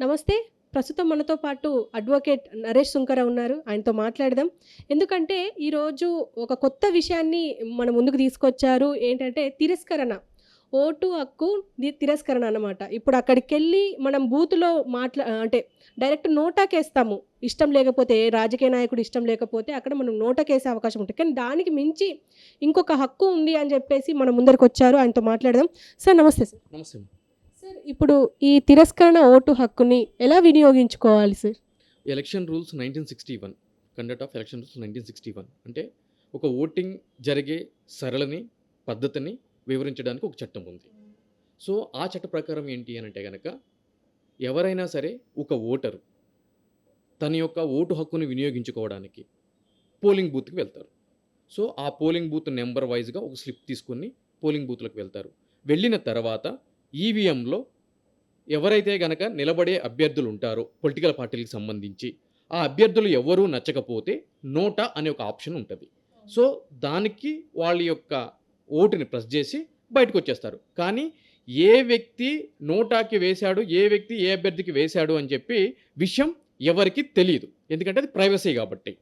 నమస్తే. ప్రస్తుతం మనతో పాటు అడ్వొకేట్ నరేష్ సుంకర ఉన్నారు. ఆయనతో మాట్లాడదాం. ఎందుకంటే ఈరోజు ఒక కొత్త విషయాన్ని మన ముందుకు తీసుకొచ్చారు. ఏంటంటే తిరస్కరణ. ఓటు హక్కు తిరస్కరణ అన్నమాట. ఇప్పుడు అక్కడికెళ్ళి మనం బూత్‌లో అంటే డైరెక్ట్ నోటాకేస్తాము. ఇష్టం లేకపోతే ఏ రాజకీయ నాయకుడు ఇష్టం లేకపోతే అక్కడ మనం నోటాకేసే అవకాశం ఉంటది. కానీ దానికి మించి ఇంకొక హక్కు ఉంది అని చెప్పేసి మన ముందరికొచ్చారు. ఆయనతో మాట్లాడదాం. సార్ నమస్తే సార్. నమస్తే. సార్ ఇప్పుడు ఈ తిరస్కరణ ఓటు హక్కుని ఎలా వినియోగించుకోవాలి sir? Election rules 1961 conduct of election rules 1961 అంటే ఒక ఓటింగ్ జరిగే సరళని, పద్ధతిని వివరించడానికి ఒక చట్టం ఉంది. సో ఆ చట్ట ప్రకారం ఏంటి అని అంటే గనక ఎవరైనా సరే ఒక ఓటరు తన యొక్క ఓటు హక్కుని వినియోగించుకోవడానికి పోలింగ్ బూత్‌కి వెళ్తారు. సో ఆ పోలింగ్ బూత్ నెంబర్ వైస్‌గా ఒక స్లిప్ తీసుకొని పోలింగ్ బూత్‌లోకి వెళ్తారు. వెళ్ళిన తర్వాత ఈవీఎంలో ఎవరైతే గనక నిలబడే అభ్యర్థులు ఉంటారో పొలిటికల్ పార్టీలకు సంబంధించి ఆ అభ్యర్థులు ఎవరూ నచ్చకపోతే నోటా అనే ఒక ఆప్షన్ ఉంటుంది. సో దానికి వాళ్ళ యొక్క ఓటుని ప్రెస్ చేసి బయటకు వచ్చేస్తారు. కానీ ఏ వ్యక్తి నోటాకి వేశాడు, ఏ వ్యక్తి ఏ అభ్యర్థికి వేశాడు అని చెప్పి విషయం ఎవరికి తెలియదు. ఎందుకంటే అది ప్రైవసీ కాబట్టి.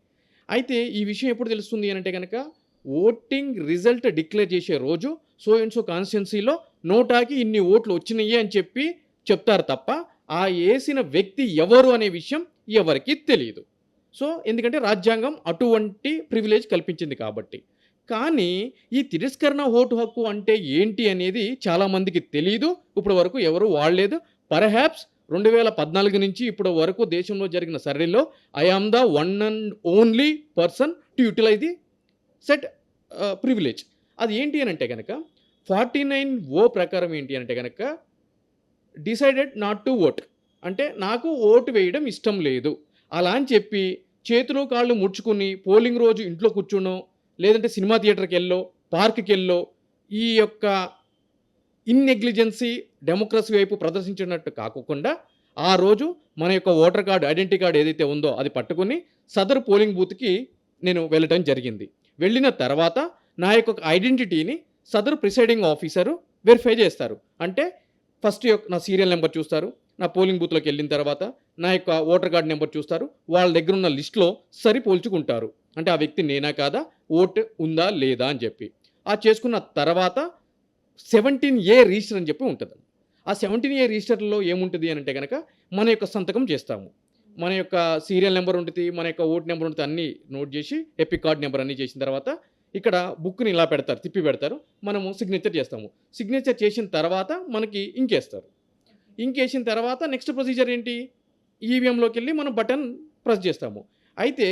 అయితే ఈ విషయం ఎప్పుడు తెలుస్తుంది అని అంటే కనుక ఓటింగ్ రిజల్ట్ డిక్లేర్ చేసే రోజు సో అండ్ సో కాన్స్టిట్యున్సీలో నోటాకి ఇన్ని ఓట్లు వచ్చినాయి అని చెప్పి చెప్తారు తప్ప ఆ వేసిన వ్యక్తి ఎవరు అనే విషయం ఎవరికి తెలియదు. సో ఎందుకంటే రాజ్యాంగం అటువంటి ప్రివిలేజ్ కల్పించింది కాబట్టి. కానీ ఈ తిరస్కరణ ఓటు హక్కు అంటే ఏంటి అనేది చాలామందికి తెలీదు. ఇప్పటి వరకు ఎవరు వాడలేదు. పర్హాప్స్ 2014 నుంచి ఇప్పటి వరకు దేశంలో జరిగిన సర్వేలో I am the one and only person to utilise the set privilege. అది ఏంటి అని అంటే కనుక 49O ప్రకారం ఏంటి అంటే కనుక డిసైడెడ్ నాట్ టు ఓట్ అంటే నాకు ఓటు వేయడం ఇష్టం లేదు అలా అని చెప్పి చేతులు కాళ్ళు ముడుచుకుని పోలింగ్ రోజు ఇంట్లో కూర్చునో లేదంటే సినిమా థియేటర్కి వెళ్ళో పార్క్కి వెళ్ళో ఈ యొక్క ఇన్నెగ్లిజెన్సీ డెమోక్రసీ వైపు ప్రదర్శించినట్టు కాకుండా ఆ రోజు మన యొక్క ఓటర్ కార్డు ఐడెంటిటీ కార్డు ఏదైతే ఉందో అది పట్టుకుని సదరు పోలింగ్ బూత్కి నేను వెళ్ళటం జరిగింది. వెళ్ళిన తర్వాత నా యొక్క ఐడెంటిటీని సదరు ప్రిసైడింగ్ ఆఫీసరు వెరిఫై చేస్తారు. అంటే ఫస్ట్ నా సీరియల్ నెంబర్ చూస్తారు, నా పోలింగ్ బూత్లోకి వెళ్ళిన తర్వాత నా యొక్క ఓటర్ కార్డు నెంబర్ చూస్తారు, వాళ్ళ దగ్గర ఉన్న లిస్టులో సరిపోల్చుకుంటారు. అంటే ఆ వ్యక్తి నేనా కాదా, ఓటు ఉందా లేదా అని చెప్పి. ఆ చేసుకున్న తర్వాత 17A రిజిస్టర్ అని చెప్పి ఉంటుంది. ఆ 17A రిజిస్టర్లో ఏముంటుంది అని అంటే కనుక మన యొక్క సంతకం చేస్తాము. మన యొక్క సీరియల్ నెంబర్ ఉంటుంది, మన యొక్క ఓటు నెంబర్ ఉంటుంది, అన్నీ నోట్ చేసి ఎపిక్ కార్డ్ నెంబర్ అన్నీ చేసిన తర్వాత ఇక్కడ బుక్ని ఇలా పెడతారు, తిప్పి పెడతారు, మనము సిగ్నేచర్ చేస్తాము. సిగ్నేచర్ చేసిన తర్వాత మనకి ఇంకేస్తారు. ఇంకేసిన తర్వాత నెక్స్ట్ ప్రొసీజర్ ఏంటి, ఈవీఎంలోకి వెళ్ళి మనం బటన్ ప్రెస్ చేస్తాము. అయితే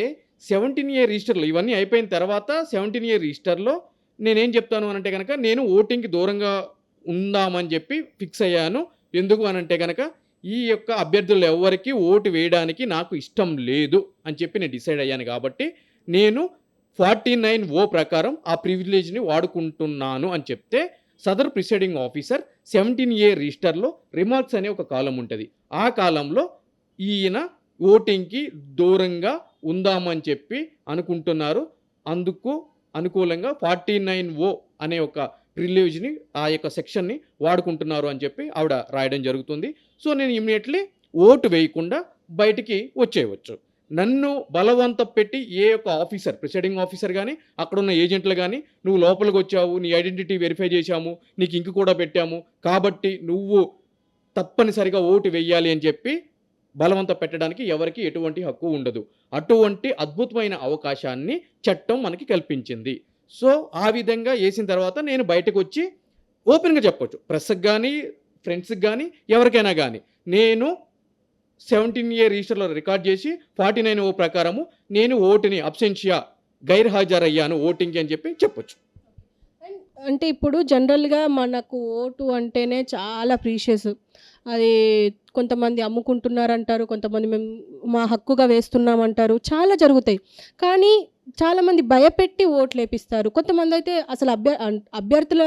17A రిజిస్టర్లో ఇవన్నీ అయిపోయిన తర్వాత 17A రిజిస్టర్లో నేనేం చెప్తాను అనంటే కనుక నేను ఓటింగ్కి దూరంగా ఉందామని చెప్పి ఫిక్స్ అయ్యాను. ఎందుకు అనంటే కనుక ఈ యొక్క అభ్యర్థులు ఎవరికి ఓటు వేయడానికి నాకు ఇష్టం లేదు అని చెప్పి నేను డిసైడ్ అయ్యాను. కాబట్టి నేను 49O ప్రకారం ఆ ప్రివిలేజ్ని వాడుకుంటున్నాను అని చెప్తే సదర్ ప్రిసైడింగ్ ఆఫీసర్ 17A రిజిస్టర్లో రిమార్క్స్ అనే ఒక కాలం ఉంటుంది. ఆ కాలంలో ఈయన ఓటింగ్కి దూరంగా ఉందామని చెప్పి అనుకుంటున్నారు, అందుకు అనుకూలంగా 49O అనే ఒక ప్రివిలేజ్ని ఆ యొక్క సెక్షన్ని వాడుకుంటున్నారు అని చెప్పి ఆవిడ రాయడం జరుగుతుంది. సో నేను ఇమ్మీడియట్లీ ఓటు వేయకుండా బయటికి వచ్చేయవచ్చు. నన్ను బలవంతం పెట్టి ఏ యొక్క ఆఫీసర్, ప్రిసైడింగ్ ఆఫీసర్ కానీ అక్కడున్న ఏజెంట్లు కానీ నువ్వు లోపలికి వచ్చావు, నీ ఐడెంటిటీ వెరిఫై చేశాము, నీకు ఇంకు కూడా పెట్టాము, కాబట్టి నువ్వు తప్పనిసరిగా ఓటు వేయాలి అని చెప్పి బలవంతం పెట్టడానికి ఎవరికి ఎటువంటి హక్కు ఉండదు. అటువంటి అద్భుతమైన అవకాశాన్ని చట్టం మనకి కల్పించింది. సో ఆ విధంగా వేసిన తర్వాత నేను బయటకు వచ్చి ఓపెన్గా చెప్పొచ్చు, ప్రెస్కి కానీ ఫ్రెండ్స్కి కానీ ఎవరికైనా కానీ నేను 17A రిజిస్టర్లో రికార్డ్ చేసి 49O ప్రకారము నేను ఓటుని అబ్సెన్షియా గైర్హాజరయ్యాను ఓటింగ్కి అని చెప్పి చెప్పొచ్చు. అంటే ఇప్పుడు జనరల్‌గా మనకు ఓటు అంటేనే చాలా ప్రీషియస్. అది కొంతమంది అమ్ముకుంటున్నారంటారు, కొంతమంది మేము మా హక్కుగా వేస్తున్నామంటారు. చాలా జరుగుతాయి. కానీ చాలామంది భయపెట్టి ఓట్లేపిస్తారు. కొంతమందైతే అసలు అభ్యర్థుల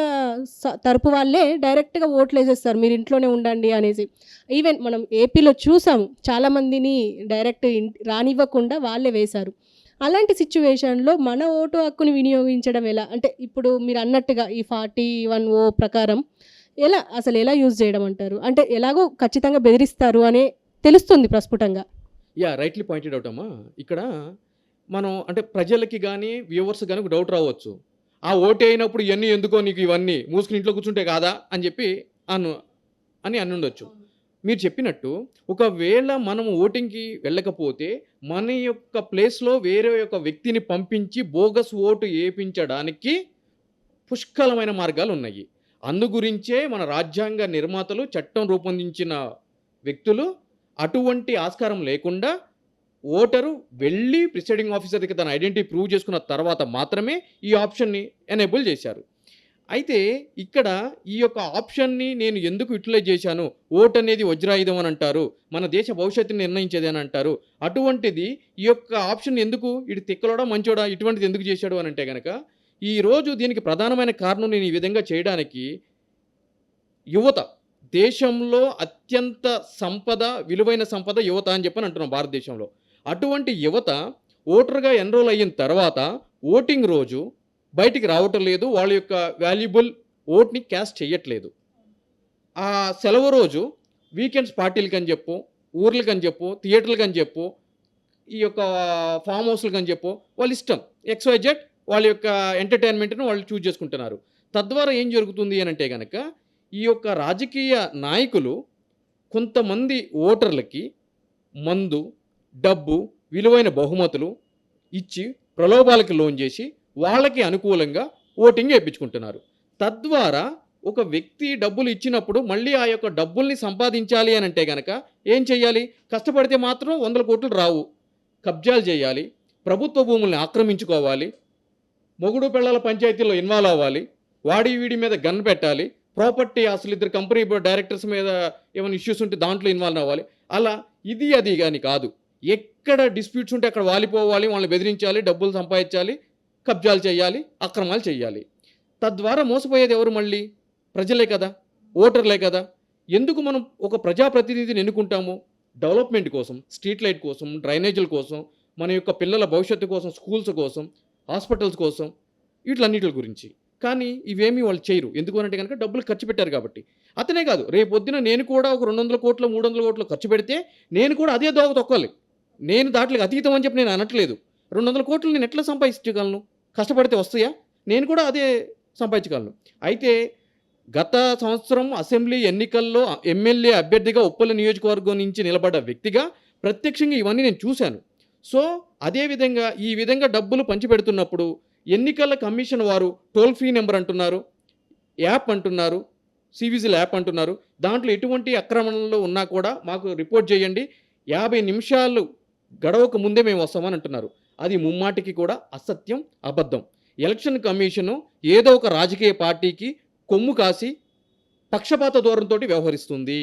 తరపు వాళ్ళే డైరెక్ట్‌గా ఓట్లేసేస్తారు. మీరు ఇంట్లోనే ఉండండి అనేసి. ఈవెన్ మనం ఏపీలో చూసాము. చాలామందిని డైరెక్ట్ రానివ్వకుండా వాళ్ళే వేశారు. అలాంటి సిచ్యువేషన్‌లో మన ఓటు హక్కుని వినియోగించడం ఎలా? అంటే ఇప్పుడు మీరు అన్నట్టుగా ఈ 41O ప్రకారం ఎలా యూజ్ చేయడం అంటారు? అంటే ఎలాగో ఖచ్చితంగా బెదిరిస్తారు అనే తెలుస్తుంది ప్రస్ఫుటంగా. రైట్లీ పాయింటెడ్ అవుట్ అమ్మా. ఇక్కడ మనం అంటే ప్రజలకి గానీ, వ్యూవర్స్ గానీ ఒక డౌట్ రావచ్చు. ఆ ఓటే అయినప్పుడు ఇయన్నీ ఎందుకో నీకు ఇవన్నీ మూసుకొని ఇంట్లో కూర్చుంటే కాదా అని చెప్పి అను అని అనుండొచ్చు. మీరు చెప్పినట్టు ఒకవేళ మనం ఓటింగ్‌కి వెళ్ళకపోతే మన యొక్క ప్లేస్‌లో వేరే యొక్క వ్యక్తిని పంపించి బోగస్ ఓటు ఏపించడానికి పుష్కలమైన మార్గాలున్నాయి. అందు గురించే మన రాజ్యాంగ నిర్మాతలు చట్టం రూపొందించిన వ్యక్తులు అటువంటి ఆస్కారం లేకుండా ఓటరు వెళ్ళి ప్రిసైడింగ్ ఆఫీసర్ దగ్గర తన ఐడెంటిటీ ప్రూవ్ చేసుకున్న తర్వాత మాత్రమే ఈ ఆప్షన్‌ని ఎనేబుల్ చేశారు. అయితే ఇక్కడ ఈ యొక్క ఆప్షన్‌ని నేను ఎందుకు యుటిలైజ్ చేశాను? ఓటనేది వజ్రాయుధం అని అంటారు. మన దేశ భవిష్యత్తుని నిర్ణయించేది అని అంటారు. అటువంటిది ఈ యొక్క ఆప్షన్ ఎందుకు ఈడు తిక్కలోడా, మంచోడా ఇటువంటిది ఎందుకు చేశాడు అని అంటే గనక, ఈరోజు దీనికి ప్రధానమైన కారణం నేను ఈ విధంగా చేయడానికి యువత దేశంలో అత్యంత సంపద, విలువైన సంపద యువత అని చెప్పని అంటున్నాం భారతదేశంలో. అటువంటి యువత ఓటర్‌గా ఎన్రోల్ అయిన తర్వాత ఓటింగ్ రోజు బయటికి రావటం లేదు. వాళ్ళ యొక్క వాల్యుబుల్ ఓట్‌ని క్యాస్ట్ చెయ్యట్లేదు. ఆ సెలవు రోజు వీకెండ్స్ పార్టీలకని చెప్పు, ఊర్లకని చెప్పు, థియేటర్లకని చెప్పు, ఈ యొక్క ఫార్మ్ హౌస్‌లకని చెప్పు, వాళ్ళ ఇష్టం. XYZ వాళ్ళ యొక్క ఎంటర్‌టైన్‌మెంట్‌ని వాళ్ళు చూజ్ చేసుకుంటున్నారు. తద్వారా ఏం జరుగుతుంది అనంటే గనక, ఈ యొక్క రాజకీయ నాయకులు కొంతమంది ఓటర్లకి మందు, డబ్బు, విలువైన బహుమతులు ఇచ్చి ప్రలోభాలకి లోన్ చేసి వాళ్ళకి అనుకూలంగా ఓటింగ్ ఏపించుకుంటున్నారు. తద్వారా ఒక వ్యక్తి డబ్బులు ఇచ్చినప్పుడు మళ్ళీ ఆ యొక్క డబ్బుల్ని సంపాదించాలి అని అంటే గనక ఏం చేయాలి? కష్టపడితే మాత్రం 100 కోట్లు రావు. కబ్జాలు చేయాలి, ప్రభుత్వ భూముల్ని ఆక్రమించుకోవాలి, మొగుడు పెళ్ళాల పంచాయతీల్లో ఇన్వాల్వ్ అవ్వాలి, వాడి వీడి మీద గన్ పెట్టాలి, ప్రాపర్టీ అసలు ఇద్దరు కంపెనీ డైరెక్టర్స్ మీద ఏమైనా ఇష్యూస్ ఉంటే దాంట్లో ఇన్వాల్వ్ అవ్వాలి. అలా ఇది అది కానీ కాదు. ఎక్కడ డిస్ప్యూట్స్ ఉంటే అక్కడ వాలిపోవాలి, వాళ్ళని బెదిరించాలి, డబ్బులు సంపాదించాలి, కబ్జాలు చేయాలి, అక్రమాలు చేయాలి. తద్వారా మోసపోయేది ఎవరు మళ్ళీ? ప్రజలే కదా, ఓటర్లే కదా. ఎందుకు మనం ఒక ప్రజాప్రతినిధిని ఎన్నుకుంటాము? డెవలప్మెంట్ కోసం, స్ట్రీట్ లైట్ కోసం, డ్రైనేజీల కోసం, మన యొక్క పిల్లల భవిష్యత్తు కోసం, స్కూల్స్ కోసం, హాస్పిటల్స్ కోసం, వీటిలన్నిటి గురించి. కానీ ఇవేమీ వాళ్ళు చేయరు. ఎందుకు అనంటే కనుక డబ్బులు ఖర్చు పెట్టారు కాబట్టి. అతనే కాదు, రేపొద్దున నేను కూడా ఒక 200 కోట్లు, 300 కోట్లు ఖర్చు పెడితే నేను కూడా అదే దోవ తొక్కాలి. నేను దాంట్లోకి అతీతం అని చెప్పి నేను అనట్లేదు. 200 కోట్లు నేను ఎట్లా సంపాదించగలను? కష్టపడితే వస్తాయా? నేను కూడా అదే సంపాదించగలను. అయితే గత సంవత్సరం అసెంబ్లీ ఎన్నికల్లో ఎమ్మెల్యే అభ్యర్థిగా ఉప్పల్ నియోజకవర్గం నుంచి నిలబడ్డ వ్యక్తిగా ప్రత్యక్షంగా ఇవన్నీ నేను చూశాను. సో అదేవిధంగా ఈ విధంగా డబ్బులు పంచిపెడుతున్నప్పుడు ఎన్నికల కమిషన్ వారు టోల్ ఫ్రీ నెంబర్ అంటున్నారు, యాప్ అంటున్నారు, సివిజిల్ యాప్ అంటున్నారు. దాంట్లో ఎటువంటి అక్రమణలు ఉన్నా కూడా మాకు రిపోర్ట్ చేయండి, 50 నిమిషాలు గడవక ముందే మేము వస్తామని అంటున్నారు. అది ముమ్మాటికి కూడా అసత్యం, అబద్ధం. ఎలక్షన్ కమిషను ఏదో ఒక రాజకీయ పార్టీకి కొమ్ము కాసి పక్షపాత ధోరణితో వ్యవహరిస్తుంది.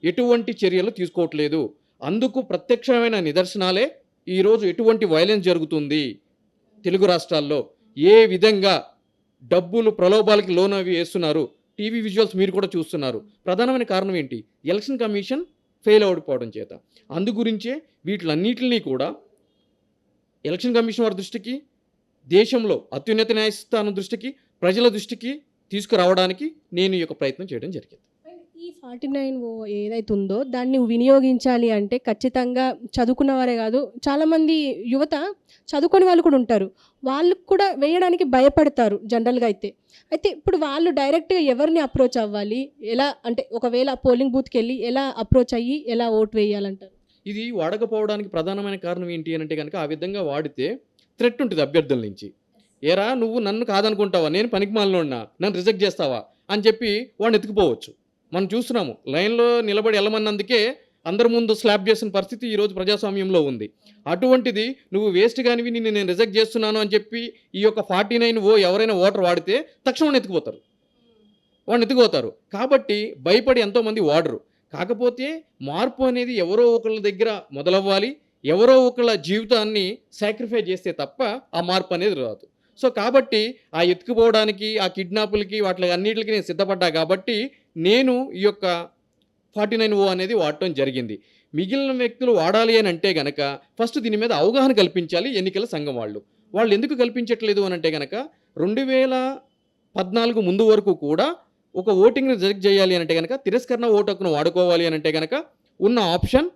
ఎటువంటి చర్యలు తీసుకోవట్లేదు. అందుకు ప్రత్యక్షమైన నిదర్శనాలే ఈరోజు ఎటువంటి వైలెన్స్ జరుగుతుంది తెలుగు రాష్ట్రాల్లో, ఏ విధంగా డబ్బులు ప్రలోభాలకి లోన్ అవి వేస్తున్నారు. టీవీ విజువల్స్ మీరు కూడా చూస్తున్నారు. ప్రధానమైన కారణం ఏంటి? ఎలక్షన్ కమిషన్ ఫెయిల్ అవడిపోవడం చేత. అందు గురించే వీటిలన్నిటిని కూడా ఎలక్షన్ కమిషన్ వారి దృష్టికి, దేశంలో అత్యున్నత న్యాయస్థానం దృష్టికి, ప్రజల దృష్టికి తీసుకురావడానికి నేను ఈ యొక్క ప్రయత్నం చేయడం జరిగింది. ఈ 49 ఏదైతే ఉందో దాన్ని వినియోగించాలి అంటే ఖచ్చితంగా చదువుకున్న వారే కాదు, చాలామంది యువత చదువుకొని వాళ్ళు కూడా ఉంటారు. వాళ్ళు కూడా వేయడానికి భయపడతారు జనరల్గా అయితే. అయితే ఇప్పుడు వాళ్ళు డైరెక్ట్గా ఎవరిని అప్రోచ్ అవ్వాలి? ఎలా అంటే ఒకవేళ పోలింగ్ బూత్కి వెళ్ళి ఎలా అప్రోచ్ అయ్యి ఎలా ఓటు వేయాలంటారు? ఇది వాడకపోవడానికి ప్రధానమైన కారణం ఏంటి అని అంటే కనుక, ఆ విధంగా వాడితే థ్రెట్ ఉంటుంది అభ్యర్థుల నుంచి. ఏరా నువ్వు నన్ను కాదనుకుంటావా, నేను పనికిమాలినోడినా, నన్ను రిజెక్ట్ చేస్తావా అని చెప్పి వాడిని ఎత్తుకుపోవచ్చు. మనం చూస్తున్నాము, లైన్లో నిలబడి వెళ్ళమన్నందుకే అందరి ముందు స్లాప్ చేసిన పరిస్థితి ఈరోజు ప్రజాస్వామ్యంలో ఉంది. అటువంటిది నువ్వు వేస్ట్ కానివి, నిన్ను నేను రిజెక్ట్ చేస్తున్నాను అని చెప్పి ఈ యొక్క 49 ఎవరైనా ఓటర్ వాడితే తక్షణం వాడిని ఎత్తుకుపోతారు. కాబట్టి భయపడి ఎంతోమంది వాడరు. కాకపోతే మార్పు అనేది ఎవరో ఒకళ్ళ దగ్గర మొదలవ్వాలి, ఎవరో ఒకళ్ళ జీవితాన్ని సాక్రిఫై చేస్తే తప్ప ఆ మార్పు అనేది రాదు. సో కాబట్టి ఆ ఎత్తుకుపోవడానికి, ఆ కిడ్నాపులకి, వాటి అన్నిటికి నేను సిద్ధపడ్డా కాబట్టి నేను ఈ యొక్క 49 అనేది వాడటం జరిగింది. మిగిలిన వ్యక్తులు వాడాలి అని అంటే గనక ఫస్ట్ దీని మీద అవగాహన కల్పించాలి ఎన్నికల సంఘం వాళ్ళు. వాళ్ళు ఎందుకు కల్పించట్లేదు అని అంటే గనక 2014 ముందు వరకు కూడా ఒక ఓటింగ్ని రిజెక్ట్ చేయాలి అంటే గనక, తిరస్కరణ ఓటు హక్కును వాడుకోవాలి అని అంటే గనక ఉన్న ఆప్షన్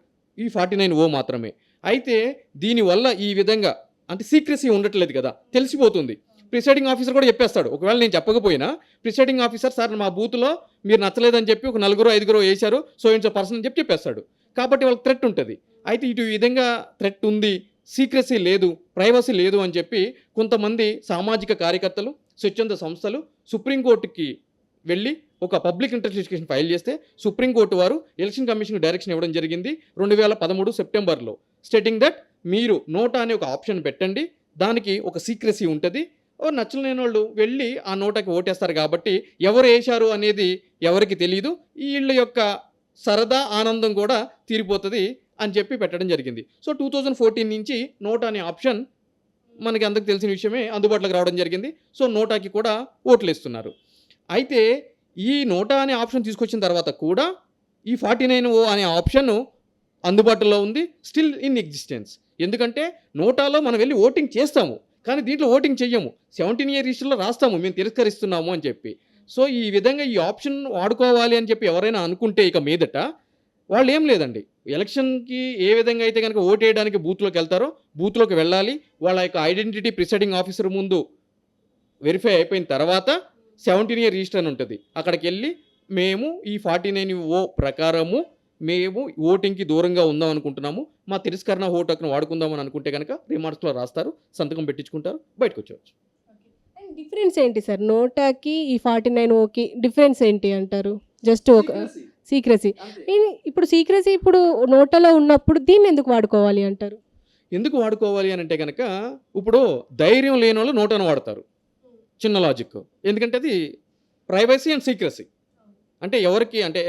ఈ 49O మాత్రమే. అయితే దీనివల్ల ఈ విధంగా అంటే సీక్రెసీ ఉండట్లేదు కదా, తెలిసిపోతుంది. ప్రిసైడింగ్ ఆఫీసర్ కూడా చెప్పేస్తాడు. ఒకవేళ నేను చెప్పకపోయినా ప్రిసైడింగ్ ఆఫీసర్ సార్ మా బూత్లో మీరు నచ్చలేదని చెప్పి ఒక 4-5 వేశారు, సో ఇంట్లో పర్సన్ అని చెప్పేస్తాడు. కాబట్టి వాళ్ళకి థ్రెట్ ఉంటుంది. అయితే ఇటు ఈ విధంగా థ్రెట్ ఉంది, సీక్రెసీ లేదు, ప్రైవసీ లేదు అని చెప్పి కొంతమంది సామాజిక కార్యకర్తలు, స్వచ్ఛంద సంస్థలు సుప్రీంకోర్టుకి వెళ్ళి ఒక పబ్లిక్ ఇంట్రెస్ట్ లిటిగేషన్ ఫైల్ చేస్తే సుప్రీంకోర్టు వారు ఎలక్షన్ కమిషన్కి డైరెక్షన్ ఇవ్వడం జరిగింది 2013 సెప్టెంబర్లో. స్టేటింగ్ దట్ మీరు నోటా అనే ఒక ఆప్షన్ పెట్టండి, దానికి ఒక సీక్రెసీ ఉంటుంది. నచ్చలేని వాళ్ళు వెళ్ళి ఆ నోటాకి ఓటేస్తారు కాబట్టి ఎవరు వేశారు అనేది ఎవరికి తెలియదు, వీళ్ళ యొక్క సరదా ఆనందం కూడా తీరిపోతుంది అని చెప్పి పెట్టడం జరిగింది. సో 2014 నుంచి నోటా అనే ఆప్షన్ మనకి అందరికి తెలిసిన విషయమే అందుబాటులోకి రావడం జరిగింది. సో నోటాకి కూడా ఓట్లు వేస్తున్నారు. అయితే ఈ నోటా అనే ఆప్షన్ తీసుకొచ్చిన తర్వాత కూడా ఈ 49O అనే ఆప్షన్ అందుబాటులో ఉంది, స్టిల్ ఇన్ ఎగ్జిస్టెన్స్. ఎందుకంటే నోటాలో మనం వెళ్ళి ఓటింగ్ చేస్తాము, కానీ దీంట్లో ఓటింగ్ చెయ్యము. 17A రిజిస్టర్లో రాస్తాము మేము తిరస్కరిస్తున్నాము అని చెప్పి. సో ఈ విధంగా ఈ ఆప్షన్ వాడుకోవాలి అని చెప్పి ఎవరైనా అనుకుంటే ఇక మీదట వాళ్ళు ఏం లేదండి, ఎలక్షన్కి ఏ విధంగా అయితే కనుక ఓటు వేయడానికి బూత్లోకి వెళ్తారో బూత్లోకి వెళ్ళాలి. వాళ్ళ యొక్క ఐడెంటిటీ ప్రిసైడింగ్ ఆఫీసర్ ముందు వెరిఫై అయిపోయిన తర్వాత 17A రిజిస్టర్ అని ఉంటుంది. అక్కడికి వెళ్ళి మేము ఈ 49O ప్రకారము మేము ఓటింగ్కి దూరంగా ఉందాం అనుకుంటున్నాము, మా తిరస్కరణ ఓటును వాడుకుందామని అనుకుంటే కనుక రిమార్క్స్లో రాస్తారు, సంతకం పెట్టించుకుంటారు, బయటకు వచ్చేవచ్చు. డిఫరెన్స్ ఏంటి సార్ నోటాకి ఈ 49ఓకి డిఫరెన్స్ ఏంటి అంటారు? జస్ట్ ఒక సీక్రెసీ. ఇప్పుడు సీక్రెసీ ఇప్పుడు నోటాలో ఉన్నప్పుడు దీన్ని ఎందుకు వాడుకోవాలి అంటారు? ఎందుకు వాడుకోవాలి అని అంటే కనుక ఇప్పుడు ధైర్యం లేని వాళ్ళు నోటాను వాడతారు, చిన్న లాజిక్. ఎందుకంటే అది ప్రైవసీ అండ్ సీక్రెసీ. అంటే ఎవరికి అంటే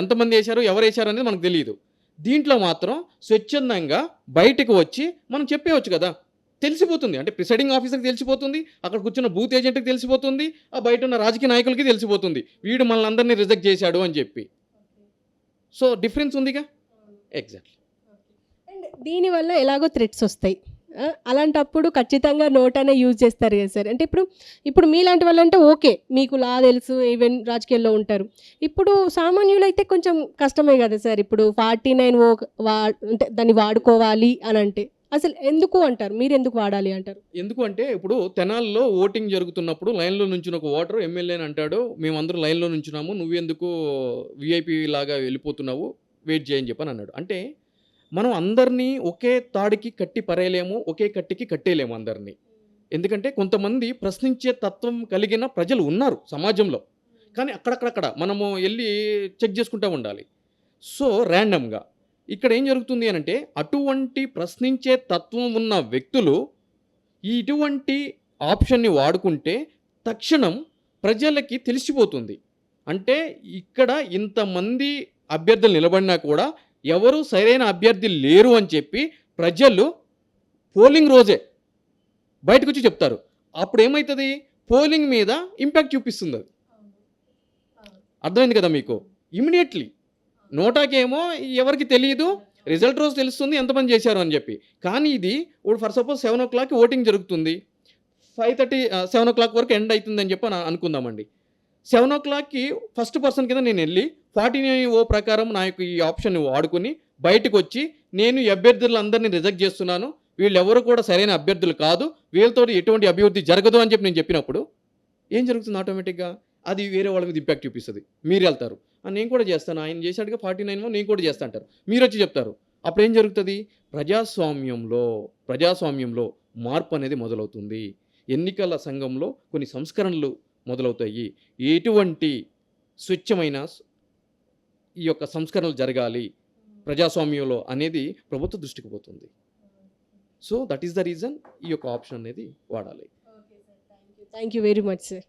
ఎంతమంది వేశారు ఎవరు వేశారు అనేది మనకు తెలియదు. దీంట్లో మాత్రం స్వచ్ఛందంగా బయటకు వచ్చి మనం చెప్పేవచ్చు కదా, తెలిసిపోతుంది. అంటే ప్రిసైడింగ్ ఆఫీసర్కి తెలిసిపోతుంది, అక్కడ కూర్చున్న బూత్ ఏజెంట్కి తెలిసిపోతుంది, ఆ బయట ఉన్న రాజకీయ నాయకులకి తెలిసిపోతుంది వీడు మనల్ని అందరినీ రిజెక్ట్ చేశాడు అని చెప్పి. సో డిఫరెన్స్ ఉందిగా. ఎగ్జాక్ట్లీ. అండ్ దీనివల్ల ఎలాగో థ్రెట్స్ వస్తాయి, అలాంటప్పుడు ఖచ్చితంగా నోటానే యూజ్ చేస్తారు కదా సార్. అంటే ఇప్పుడు మీలాంటి వాళ్ళంటే ఓకే, మీకు లా తెలుసు, ఈవెన్ రాజకీయాల్లో ఉంటారు. ఇప్పుడు సామాన్యులు అయితే కొంచెం కష్టమే కదా సార్. ఇప్పుడు 49O అంటే దాన్ని వాడుకోవాలి అని అంటే అసలు ఎందుకు అంటారు, మీరు ఎందుకు వాడాలి అంటారు? ఎందుకు అంటే ఇప్పుడు తెనాల్లో ఓటింగ్ జరుగుతున్నప్పుడు లైన్లో నుంచిన ఒక ఓటర్ ఎమ్మెల్యేని అంటాడు, మేమందరం లైన్లో నుంచున్నాము, నువ్వెందుకు విఐపి లాగా వెళ్ళిపోతున్నావు, వెయిట్ చేయని చెప్పని అన్నాడు. అంటే మనం అందరినీ ఒకే తాడికి కట్టి పరేయలేము, ఒకే కట్టికి కట్టేయలేము అందరినీ. ఎందుకంటే కొంతమంది ప్రశ్నించే తత్వం కలిగిన ప్రజలు ఉన్నారు సమాజంలో, కానీ అక్కడక్కడక్కడ మనము వెళ్ళి చెక్ చేసుకుంటూ ఉండాలి. సో ర్యాండమ్గా ఇక్కడ ఏం జరుగుతుంది అని అంటే అటువంటి ప్రశ్నించే తత్వం ఉన్న వ్యక్తులు ఇటువంటి ఆప్షన్ని వాడుకుంటే తక్షణం ప్రజలకి తెలిసిపోతుంది. అంటే ఇక్కడ ఇంతమంది అభ్యర్థులు నిలబడినా కూడా ఎవరు సరైన అభ్యర్థి లేరు అని చెప్పి ప్రజలు పోలింగ్ రోజే బయటకు వచ్చి చెప్తారు. అప్పుడు ఏమవుతుంది, పోలింగ్ మీద ఇంపాక్ట్ చూపిస్తుంది. అది అర్థమైంది కదా మీకు. ఇమీడియట్లీ నోటాకేమో ఎవరికి తెలియదు, రిజల్ట్ రోజు తెలుస్తుంది ఎంతమంది చేశారు అని చెప్పి. కానీ ఇది ఇప్పుడు ఫర్ సపోజ్ 7 o'clock ఓటింగ్ జరుగుతుంది, 5:30 7 o'clock వరకు ఎండ్ అవుతుందని చెప్పి అనుకుందామండి. 7 o'clockకి ఫస్ట్ పర్సన్ కింద నేను వెళ్ళి 49O ప్రకారం నా యొక్క ఈ ఆప్షన్ని వాడుకుని బయటకు వచ్చి నేను ఈ అభ్యర్థులందరినీ రిజెక్ట్ చేస్తున్నాను, వీళ్ళెవరు కూడా సరైన అభ్యర్థులు కాదు, వీళ్ళతో ఎటువంటి అభివృద్ధి జరగదు అని చెప్పి నేను చెప్పినప్పుడు ఏం జరుగుతుంది, ఆటోమేటిక్గా అది వేరే వాళ్ళ మీద ఇంపాక్ట్ చూపిస్తుంది. మీరు వెళ్తారు, నేను కూడా చేస్తాను, ఆయన చేశాడుగా 49 నేను కూడా చేస్తా అంటారు, మీరు వచ్చి చెప్తారు. అప్పుడు ఏం జరుగుతుంది, ప్రజాస్వామ్యంలో మార్పు అనేది మొదలవుతుంది. ఎన్నికల సంఘంలో కొన్ని సంస్కరణలు మొదలవుతాయి. ఎటువంటి స్వచ్ఛమైన ఈ యొక్క సంస్కరణలు జరగాలి ప్రజాస్వామ్యంలో అనేది ప్రభుత్వ దృష్టికి పోతుంది. So that is the reason ఈ యొక్క ఆప్షన్ అనేది వాడాలి. Thank you very much sir.